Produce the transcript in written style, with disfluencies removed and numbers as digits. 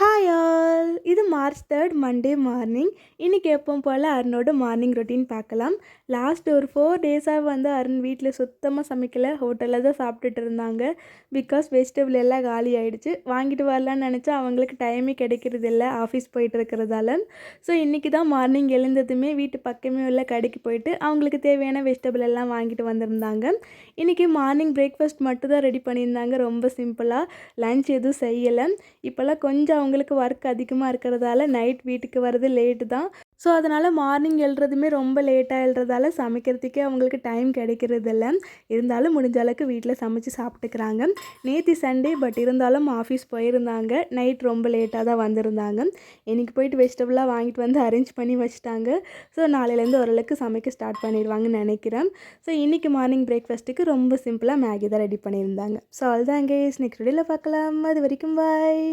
Hi all, இது March 3 Monday morning. இன்றைக்கி எப்பவும் போல் அருணோட மார்னிங் ரொட்டீன் பார்க்கலாம். லாஸ்ட் ஒரு 4 டேஸாக அருண் வீட்டில் சுத்தமாக சமைக்கலை, ஹோட்டலில் தான் சாப்பிட்டுட்டு இருந்தாங்க. பிகாஸ் வெஜிடபிள் எல்லாம் காலி ஆகிடுச்சு. வாங்கிட்டு வரலான்னு நினச்சா அவங்களுக்கு டைமே கிடைக்கிறது இல்லை, ஆஃபீஸ் போயிட்டு இருக்கிறதால. ஸோ இன்றைக்கி தான் மார்னிங் எழுந்ததுமே வீட்டு பக்கமே உள்ள கடைக்கு போயிட்டு அவங்களுக்கு தேவையான வெஜிடபிள் எல்லாம் வாங்கிட்டு வந்திருந்தாங்க. இன்றைக்கி மார்னிங் பிரேக்ஃபாஸ்ட் மட்டும் தான் ரெடி பண்ணியிருந்தாங்க, ரொம்ப சிம்பிளாக. லன்ச் எதுவும் செய்யலை. இப்போல்லாம் கொஞ்சம் அவங்களுக்கு ஒர்க் அதிகமாக இருக்கிறதால நைட் வீட்டுக்கு வர்றது லேட்டு தான். ஸோ அதனால் மார்னிங் எழுறதுமே ரொம்ப லேட்டாக எழுறதால சமைக்கிறதுக்கே அவங்களுக்கு டைம் கிடைக்கிறதில்ல. இருந்தாலும் முடிஞ்ச அளவுக்கு வீட்டில் சமைச்சு சாப்பிட்டுக்கிறாங்க. நேற்று சண்டே, பட் இருந்தாலும் ஆஃபீஸ் போயிருந்தாங்க. நைட் ரொம்ப லேட்டாக தான் வந்திருந்தாங்க. இன்றைக்கி போயிட்டு வெஜிடபிளாக வாங்கிட்டு வந்து அரேஞ்ச் பண்ணி வச்சுட்டாங்க. ஸோ நாளையிலேருந்து ஓரளவுக்கு சமைக்க ஸ்டார்ட் பண்ணிடுவாங்கன்னு நினைக்கிறேன். ஸோ இன்றைக்கி மார்னிங் பிரேக்ஃபாஸ்ட்டுக்கு ரொம்ப சிம்பிளாக மேகி தான் ரெடி பண்ணியிருந்தாங்க. ஸோ அதுதான் கேஸ், நெக்ஸ்ட் வீடியோவில் பார்க்கலாம். அது வரைக்கும் பாய்.